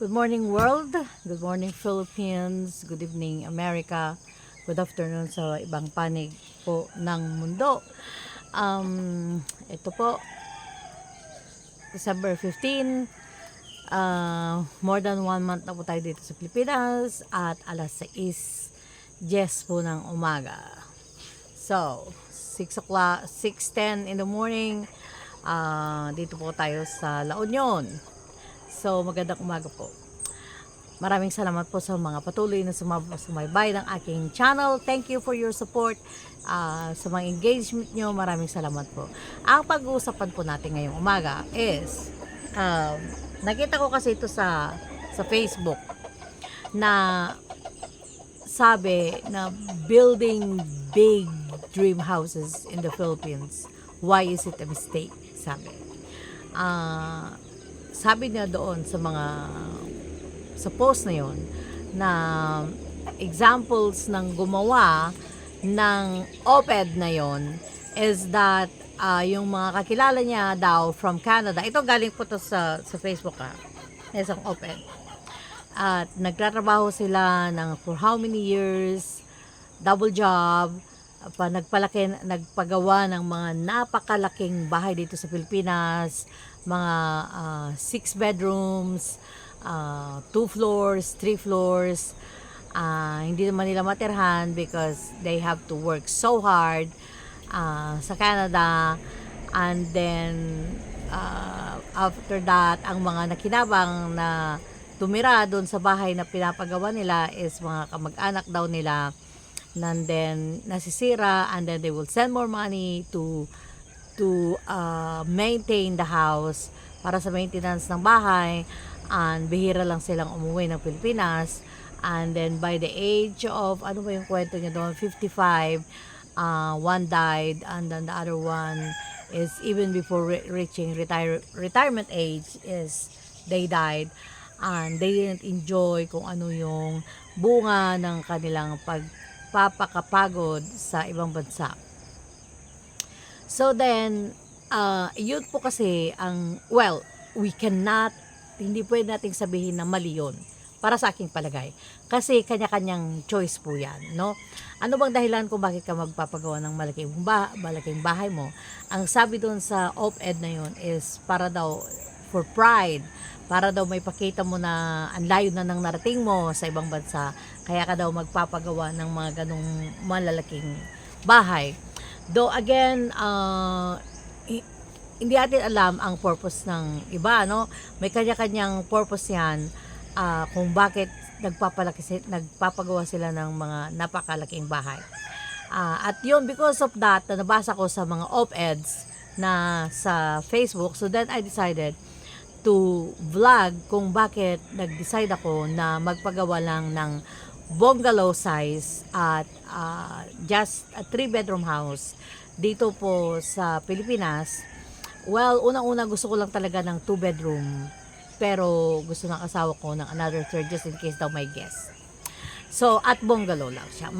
Good morning world, good morning Philippines, good evening America, good afternoon sa ibang panig po ng mundo. Ito po, December 15, more than 1 month na po tayo dito sa Pilipinas at alas 6:10 po ng umaga. So, 6 o'clock, 6:10 in the morning, dito po tayo sa La Union. So, magandang umaga po. Maraming salamat po sa mga patuloy na sumaybay ng aking channel. Thank you for your support. Sa mga engagement nyo, maraming salamat po. Ang pag-uusapan po natin ngayong umaga is, nakita ko kasi ito sa Facebook na sabi na building big dream houses in the Philippines, why is it a mistake? Sabi niya doon sa post na yon na examples ng gumawa ng op-ed na yon is that yung mga kakilala niya daw from Canada, ito galing po to sa Facebook isang op-ed, at nagtatrabaho sila for how many years, double job, nagpagawa ng mga napakalaking bahay dito sa Pilipinas, mga 6 bedrooms, 2 floors, 3 floors. Hindi naman nila matirhan because they have to work so hard sa Canada. And then after that, ang mga nakinabang na tumira doon sa bahay na pinapagawa nila is mga kamag-anak daw nila, and then nasisira, and then they will send more money to maintain the house, para sa maintenance ng bahay, and bihira lang silang umuwi ng Pilipinas. And then by the age of, ano ba yung kwento niya doon, 55, one died, and then the other one is even before reaching retirement age is they died, and they didn't enjoy kung ano yung bunga ng kanilang pagpapakapagod sa ibang bansa. So then, yun po kasi hindi pwede nating sabihin na mali yun, para sa aking palagay. Kasi kanya-kanyang choice po yan, no? Ano bang dahilan kung bakit ka magpapagawa ng malaking bahay mo? Ang sabi doon sa op-ed na yun is para daw for pride, para daw may pakita mo na ang layo na ng narating mo sa ibang bansa, kaya ka daw magpapagawa ng mga ganong malalaking bahay. Though again, hindi natin alam ang purpose ng iba, no? May kanya-kanyang purpose yan, kung bakit nagpapagawa sila ng mga napakalaking bahay. At yun, because of that, nabasa ko sa mga op-eds na sa Facebook, so then I decided to vlog kung bakit nag-decide ako na magpagawa lang ng bungalow size at just a 3-bedroom house dito po sa Pilipinas. Well, unang-una gusto ko lang talaga ng 2-bedroom, pero gusto ng asawa ko ng another third just in case daw may guest. So, at bungalow lang siya.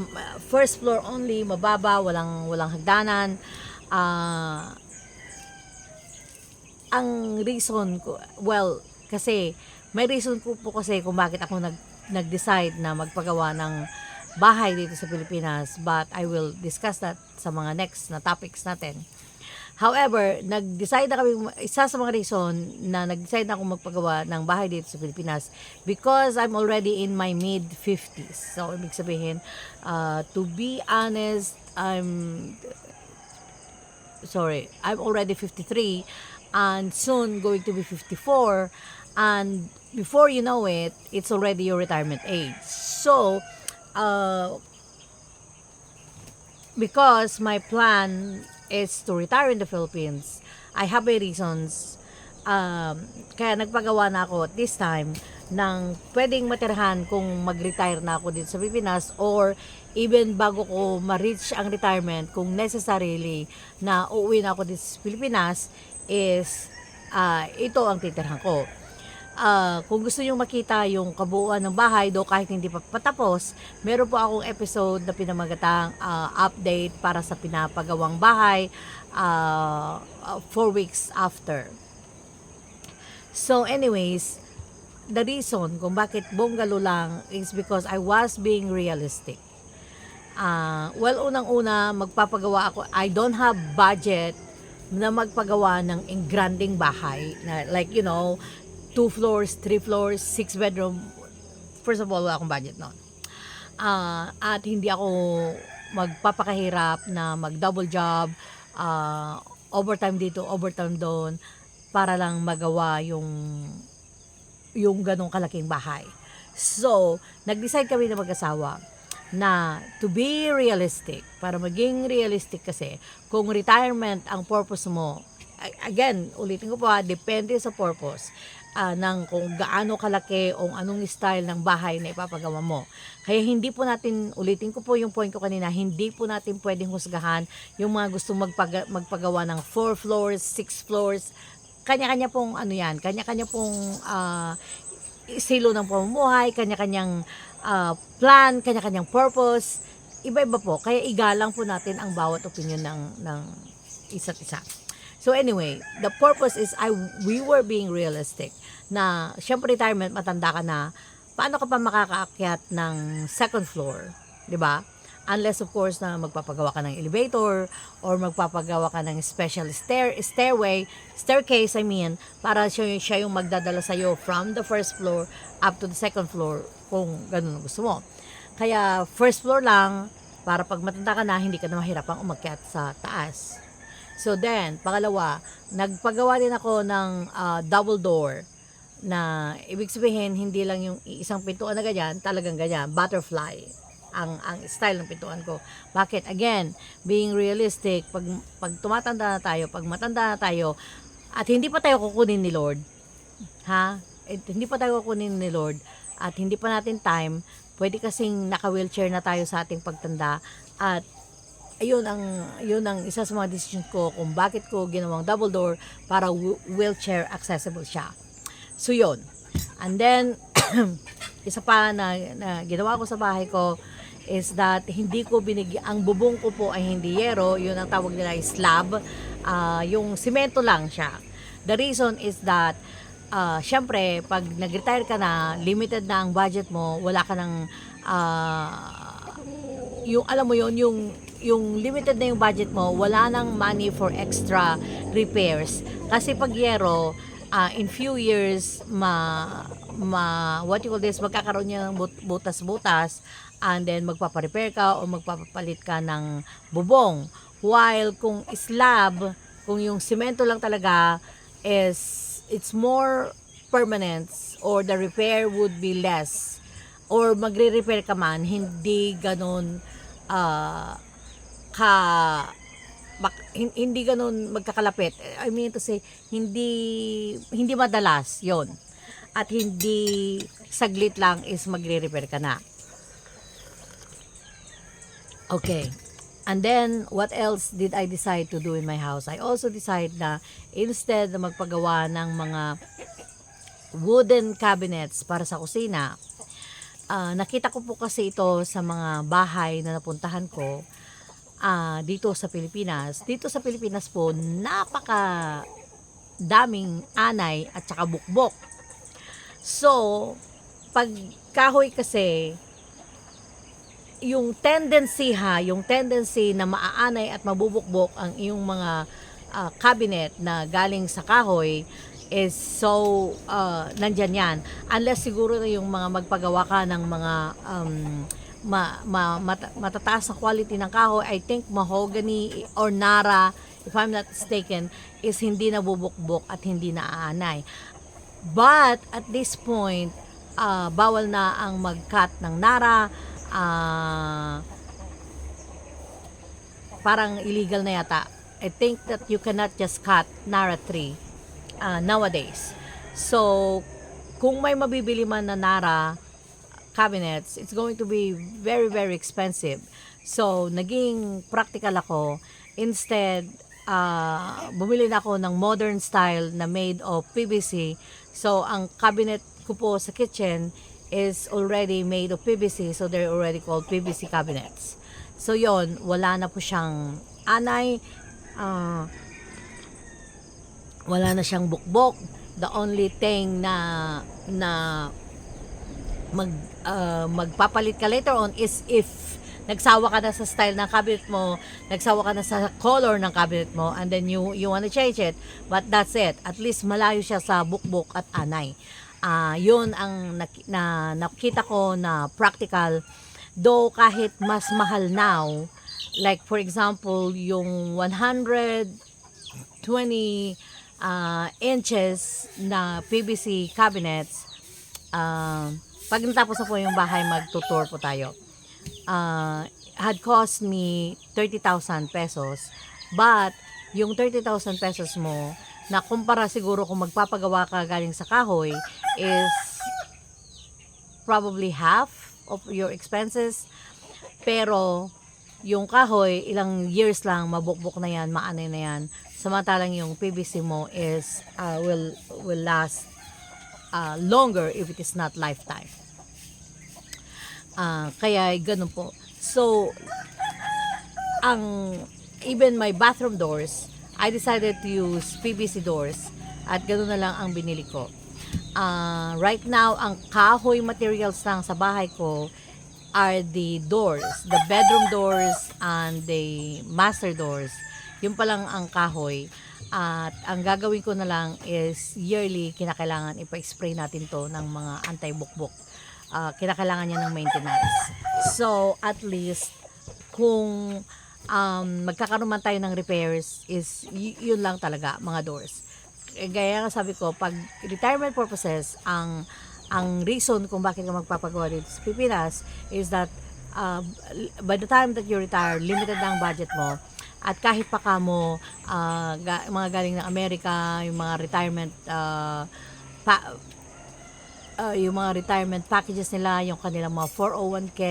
First floor only, mababa, walang hagdanan. Ang reason ko, kasi may reason po kasi kung bakit ako nag-decide na magpagawa ng bahay dito sa Pilipinas, but I will discuss that sa mga next na topics natin. However, isa sa mga reason na nag-decide na ako magpagawa ng bahay dito sa Pilipinas, because I'm already in my mid-50s. So, ibig sabihin, to be honest, I'm already 53 and soon going to be 54, and before you know it, it's already your retirement age. So, because my plan is to retire in the Philippines, I have my reasons, kaya nagpagawa na ako at this time ng pwedeng matirhan kung mag-retire na ako dito sa Pilipinas, or even bago ko ma-reach ang retirement, kung necessarily na uuwi na ako dito sa Pilipinas, is ito ang titirhan ko. Kung gusto nyo makita yung kabuuan ng bahay, do kahit hindi pa patapos, meron po akong episode na pinamagatang update para sa pinapagawang bahay 4 weeks after. So anyways, the reason kung bakit bungalow lang is because I was being realistic. Well, unang-una, magpapagawa ako. I don't have budget na magpagawa ng engranding bahay. Na, like, 2 floors, 3 floors, 6 bedroom. First of all, wala akong budget noon. At hindi ako magpapakahirap na mag-double job, overtime dito, overtime doon, para lang magawa yung ganong kalaking bahay. So, nag-decide kami na mag-asawa na to be realistic, para maging realistic kasi, kung retirement ang purpose mo, again, ulitin ko pa, depende sa purpose ng kung gaano kalaki o anong style ng bahay na ipapagawa mo. Kaya hindi po natin, ulitin ko po yung point ko kanina, hindi po natin pwedeng husgahan yung mga gustong magpagawa ng 4 floors, 6 floors, kanya-kanya pong kanya-kanya pong estilo ng pamumuhay, kanya-kanyang plan, kanya-kanyang purpose, iba-iba po. Kaya igalang po natin ang bawat opinion ng isa't isa. So anyway, the purpose is we were being realistic na syempre retirement, matanda ka na, paano ka pa makakaakyat ng second floor, di ba? Unless of course na magpapagawa ka ng elevator or magpapagawa ka ng special staircase, para siya yung magdadala sa'yo from the first floor up to the second floor kung ganun gusto mo. Kaya first floor lang para pag matanda ka na, hindi ka na mahirapang umakyat sa taas. So then, pangalawa, nagpagawa din ako ng double door na ibig sabihin hindi lang yung isang pintuan na ganyan, talagang ganyan, butterfly ang style ng pintuan ko. Bakit? Again, being realistic, pag tumatanda na tayo, pag matanda na tayo, at hindi pa tayo kukunin ni Lord, hindi pa tayo kukunin ni Lord, at hindi pa natin time, pwede kasing naka-wheelchair na tayo sa ating pagtanda, at yun ang isa sa mga decision ko kung bakit ko ginawang double door para wheelchair accessible siya. So yun. And then, isa pa na ginawa ko sa bahay ko is that hindi ko ang bubong ko po ay hindi yero, yun ang tawag nila ay slab, yung simento lang siya. The reason is that syempre pag nag-retire ka na, limited na ang budget mo, wala ka ng yung alam mo yun, yung limited na yung budget mo, wala nang money for extra repairs. Kasi pag yero, in few years, magkakaroon niya ng butas-butas, and then magpaparepair ka o magpapapalit ka ng bubong. While kung slab, kung yung simento lang talaga, it's more permanent or the repair would be less. Or magre-repair ka man, hindi ganun hindi ganun magkakalapit. I mean to say, hindi madalas yon. At hindi saglit lang is magre-repair ka na. Okay. And then, what else did I decide to do in my house? I also decided na instead na magpagawa ng mga wooden cabinets para sa kusina, nakita ko po kasi ito sa mga bahay na napuntahan ko dito sa Pilipinas. Dito sa Pilipinas po, napaka daming anay at saka bukbok. So, pag kahoy kasi, yung tendency na maaanay at mabubukbok ang iyong mga cabinet na galing sa kahoy is so nandyan yan. Unless siguro na yung mga magpagawa ka ng mga matataas na quality ng kahoy, I think mahogany or nara, if I'm not mistaken, is hindi nabubukbok at hindi naaanay. But at this point, bawal na ang mag-cut ng nara, parang illegal na yata. I think that you cannot just cut nara tree nowadays. So, kung may mabibili man na nara cabinets, it's going to be very, very expensive. So, naging practical ako. Instead, bumili na ako ng modern style na made of PVC. So, ang cabinet ko po sa kitchen is already made of PVC, so they're already called PVC cabinets. So yon, wala na po siyang anay, wala na siyang bukbok, The only thing na magpapalit ka later on is if nagsawa ka na sa style ng cabinet mo, nagsawa ka na sa color ng cabinet mo, and then you wanna change it. But that's it. At least malayo siya sa bukbok at anay. Yun ang nakita ko na practical. Though kahit mas mahal now, like for example, yung 120 inches na PVC cabinets, pag natapos na po yung bahay, magtutour po tayo. Had cost me 30,000 pesos. But, yung 30,000 pesos mo, na kumpara siguro kung magpapagawa ka galing sa kahoy, is probably half of your expenses. Pero, yung kahoy, ilang years lang, mabukbok na yan, maanay na yan. Samantalang yung PVC mo is, will last longer if it is not lifetime. Kaya ganun po. So, even my bathroom doors, I decided to use PVC doors at ganun na lang ang binili ko. Right now, ang kahoy materials lang sa bahay ko are the doors, the bedroom doors and the master doors. Yun pa lang ang kahoy. At ang gagawin ko na lang is yearly, kinakailangan ipa-spray natin to ng mga anti-bukbok. Kinakailangan niya ng maintenance. So, at least, kung magkakaroon man tayo ng repairs, is yun lang talaga, mga doors. Gaya nga sabi ko, pag retirement purposes, ang reason kung bakit ka magpapagawa dito sa Pilipinas is that by the time that you retire, limited na ang budget mo. At kahit pa ka mo, mga galing ng Amerika, yung mga retirement yung mga retirement packages nila, yung kanilang mga 401k,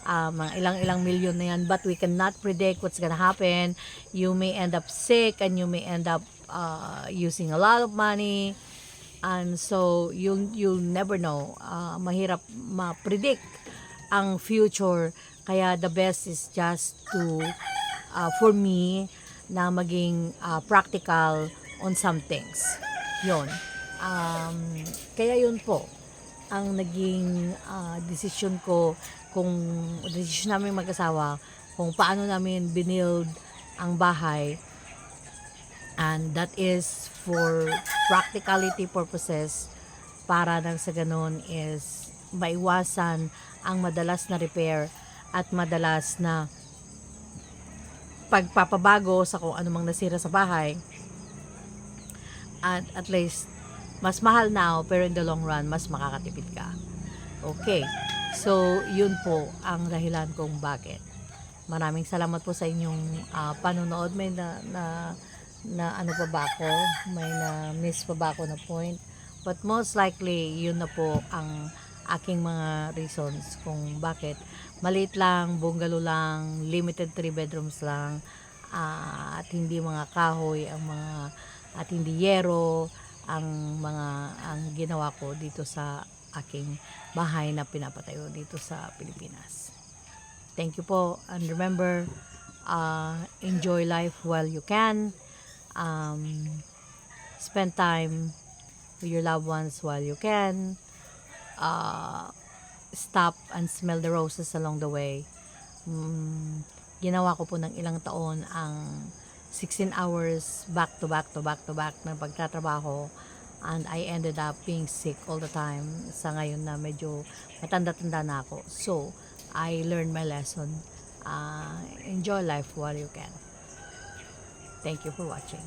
mga ilang milyon na yan, but we cannot predict what's gonna happen. You may end up sick and you may end up using a lot of money, and so you'll never know. Mahirap ma-predict ang future, kaya the best is just to for me na maging practical on some things. Yun. Kaya yun po ang naging decision ko, kung decision namin mag-asawa, kung paano namin binild ang bahay, and that is for practicality purposes, para nang sa ganun is maiwasan ang madalas na repair at madalas na pagpapabago sa kung anumang nasira sa bahay. At least mas mahal now, pero in the long run, mas makakatipid ka. Okay. So, yun po ang dahilan kung bakit. Maraming salamat po sa inyong panonood. May na ano pa ba ako? May na miss pa ba ako na point? But most likely, yun na po ang aking mga reasons kung bakit. Maliit lang, bungalow lang, limited 3 bedrooms lang, at hindi mga kahoy, at hindi yero, ang ginawa ko dito sa aking bahay na pinapatayo dito sa Pilipinas. Thank you po, and remember, enjoy life while you can. Spend time with your loved ones while you can. Stop and smell the roses along the way. Ginawa ko po ng ilang taon ang 16 hours back to back na pagtatrabaho, and I ended up being sick all the time. Sa ngayon na medyo matanda-tanda na ako, so I learned my lesson. Enjoy life while you can. Thank you for watching.